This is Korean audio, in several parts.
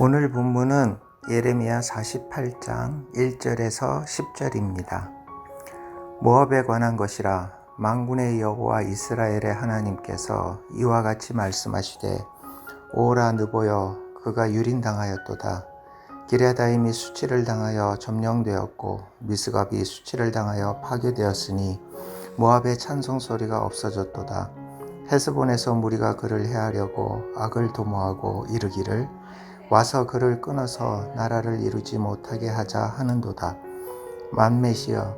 오늘 본문은 예레미야 48장 1절에서 10절입니다. 모압에 관한 것이라. 만군의 여호와 이스라엘의 하나님께서 이와 같이 말씀하시되, 오라 느보여 그가 유린당하였도다. 기럇아임이 수치를 당하여 점령되었고 미스갑이 수치를 당하여 파괴되었으니 모압의 찬송 소리가 없어졌도다. 헤스본에서 무리가 그를 해하려고 악을 도모하고 이르기를, 와서 그를 끊어서 나라를 이루지 못하게 하자 하는도다. 만메시여,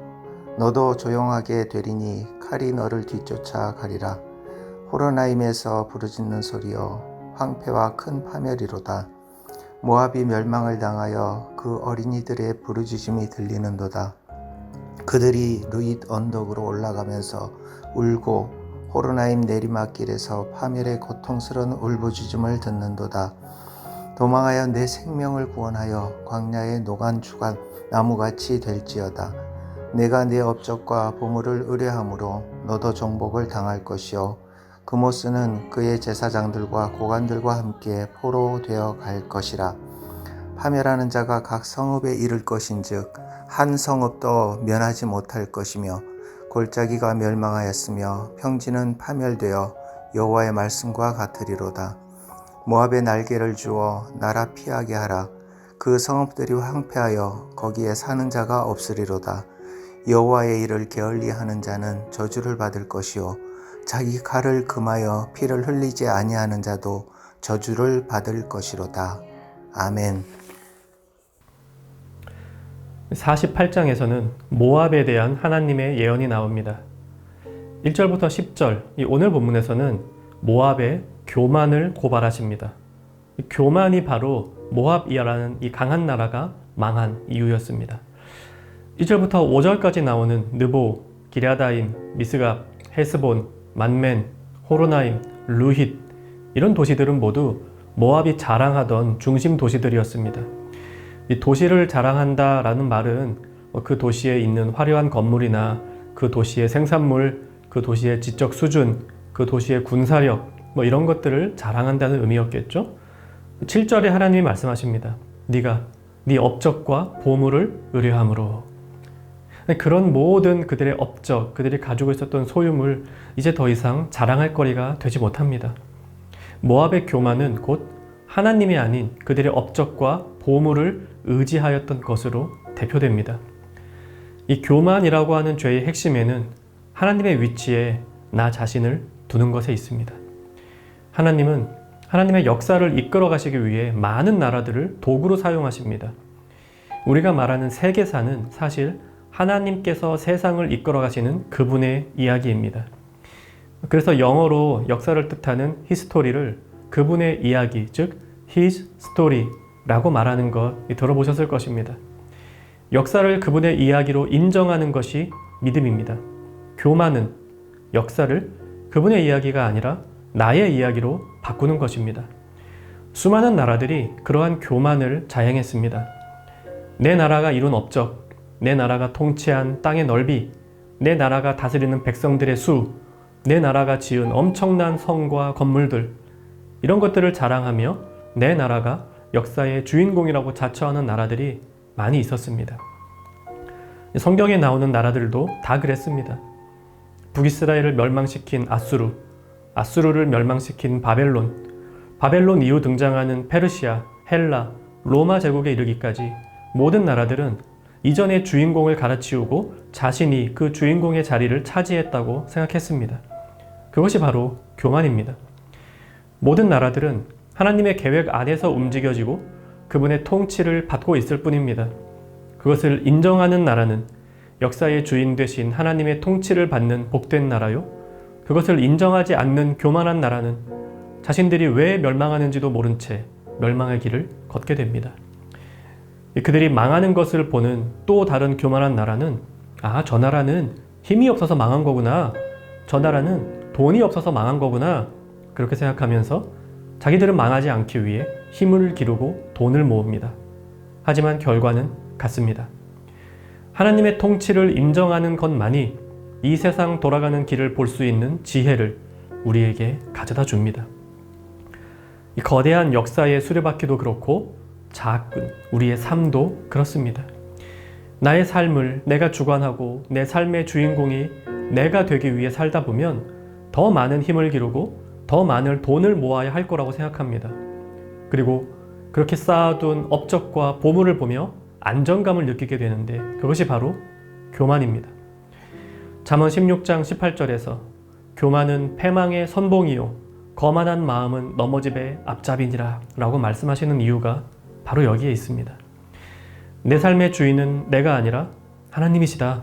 너도 조용하게 되리니 칼이 너를 뒤쫓아 가리라. 호로나임에서 부르짖는 소리여, 황폐와 큰 파멸이로다. 모압이 멸망을 당하여 그 어린이들의 부르짖음이 들리는도다. 그들이 루잇 언덕으로 올라가면서 울고 호로나임 내리막길에서 파멸의 고통스러운 울부짖음을 듣는도다. 도망하여 내 생명을 구원하여 광야의 노간 주간 나무같이 될지어다. 내가 내 업적과 보물을 의뢰함으로 너도 정복을 당할 것이요, 그모스는 그의 제사장들과 고관들과 함께 포로되어 갈 것이라. 파멸하는 자가 각 성읍에 이를 것인즉 한 성읍도 면하지 못할 것이며, 골짜기가 멸망하였으며 평지는 파멸되어 여호와의 말씀과 같으리로다. 모압의 날개를 주어 나라 피하게 하라. 그 성읍들이 황폐하여 거기에 사는 자가 없으리로다. 여호와의 일을 게을리하는 자는 저주를 받을 것이요, 자기 칼을 금하여 피를 흘리지 아니하는 자도 저주를 받을 것이로다. 아멘. 48장에서는 모압에 대한 하나님의 예언이 나옵니다. 1절부터 10절, 오늘 본문에서는 모압의 교만을 고발하십니다. 교만이 바로 모압이라는 이 강한 나라가 망한 이유였습니다. 2절부터 5절까지 나오는 느보, 기럇아임, 미스갑, 헤스본, 만멘, 호로나임, 루힛, 이런 도시들은 모두 모압이 자랑하던 중심 도시들이었습니다. 이 도시를 자랑한다라는 말은 그 도시에 있는 화려한 건물이나 그 도시의 생산물, 그 도시의 지적 수준, 그 도시의 군사력, 이런 것들을 자랑한다는 의미였겠죠. 7절에 하나님이 말씀하십니다. 네가 네 업적과 보물을 의뢰함으로. 그런 모든 그들의 업적, 그들이 가지고 있었던 소유물, 이제 더 이상 자랑할 거리가 되지 못합니다. 모압의 교만은 곧 하나님이 아닌 그들의 업적과 보물을 의지하였던 것으로 대표됩니다. 이 교만이라고 하는 죄의 핵심에는 하나님의 위치에 나 자신을 두는 것에 있습니다. 하나님은 하나님의 역사를 이끌어 가시기 위해 많은 나라들을 도구로 사용하십니다. 우리가 말하는 세계사는 사실 하나님께서 세상을 이끌어 가시는 그분의 이야기입니다. 그래서 영어로 역사를 뜻하는 히스토리를 그분의 이야기, 즉 His Story라고 말하는 것 들어보셨을 것입니다. 역사를 그분의 이야기로 인정하는 것이 믿음입니다. 교만은 역사를 그분의 이야기가 아니라 나의 이야기로 바꾸는 것입니다. 수많은 나라들이 그러한 교만을 자행했습니다. 내 나라가 이룬 업적, 내 나라가 통치한 땅의 넓이, 내 나라가 다스리는 백성들의 수, 내 나라가 지은 엄청난 성과 건물들, 이런 것들을 자랑하며 내 나라가 역사의 주인공이라고 자처하는 나라들이 많이 있었습니다. 성경에 나오는 나라들도 다 그랬습니다. 북이스라엘을 멸망시킨 아수르, 아수르를 멸망시킨 바벨론, 바벨론 이후 등장하는 페르시아, 헬라, 로마 제국에 이르기까지 모든 나라들은 이전의 주인공을 갈아치우고 자신이 그 주인공의 자리를 차지했다고 생각했습니다. 그것이 바로 교만입니다. 모든 나라들은 하나님의 계획 안에서 움직여지고 그분의 통치를 받고 있을 뿐입니다. 그것을 인정하는 나라는 역사의 주인 되신 하나님의 통치를 받는 복된 나라요, 그것을 인정하지 않는 교만한 나라는 자신들이 왜 멸망하는지도 모른 채 멸망의 길을 걷게 됩니다. 그들이 망하는 것을 보는 또 다른 교만한 나라는, 저 나라는 힘이 없어서 망한 거구나, 저 나라는 돈이 없어서 망한 거구나, 그렇게 생각하면서 자기들은 망하지 않기 위해 힘을 기르고 돈을 모읍니다. 하지만 결과는 같습니다. 하나님의 통치를 인정하는 것만이 이 세상 돌아가는 길을 볼 수 있는 지혜를 우리에게 가져다 줍니다. 이 거대한 역사의 수레바퀴도 그렇고 작은 우리의 삶도 그렇습니다. 나의 삶을 내가 주관하고 내 삶의 주인공이 내가 되기 위해 살다 보면 더 많은 힘을 기르고 더 많은 돈을 모아야 할 거라고 생각합니다. 그리고 그렇게 쌓아둔 업적과 보물을 보며 안정감을 느끼게 되는데 그것이 바로 교만입니다. 잠언 16장 18절에서 교만은 패망의 선봉이요 거만한 마음은 넘어짐의 앞잡이니라 라고 말씀하시는 이유가 바로 여기에 있습니다. 내 삶의 주인은 내가 아니라 하나님이시다.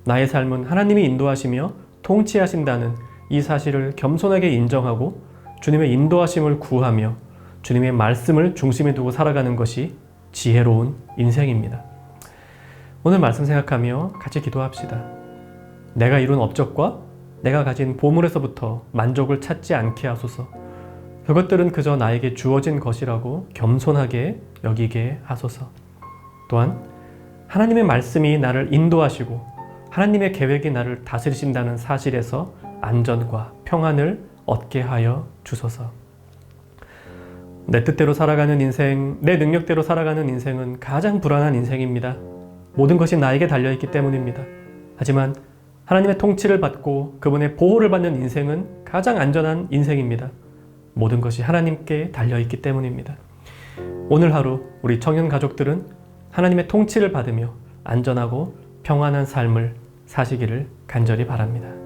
나의 삶은 하나님이 인도하시며 통치하신다는 이 사실을 겸손하게 인정하고 주님의 인도하심을 구하며 주님의 말씀을 중심에 두고 살아가는 것이 지혜로운 인생입니다. 오늘 말씀 생각하며 같이 기도합시다. 내가 이룬 업적과 내가 가진 보물에서부터 만족을 찾지 않게 하소서. 그것들은 그저 나에게 주어진 것이라고 겸손하게 여기게 하소서. 또한 하나님의 말씀이 나를 인도하시고 하나님의 계획이 나를 다스리신다는 사실에서 안전과 평안을 얻게 하여 주소서. 내 뜻대로 살아가는 인생, 내 능력대로 살아가는 인생은 가장 불안한 인생입니다. 모든 것이 나에게 달려있기 때문입니다. 하지만 하나님의 통치를 받고 그분의 보호를 받는 인생은 가장 안전한 인생입니다. 모든 것이 하나님께 달려있기 때문입니다. 오늘 하루 우리 청년 가족들은 하나님의 통치를 받으며 안전하고 평안한 삶을 사시기를 간절히 바랍니다.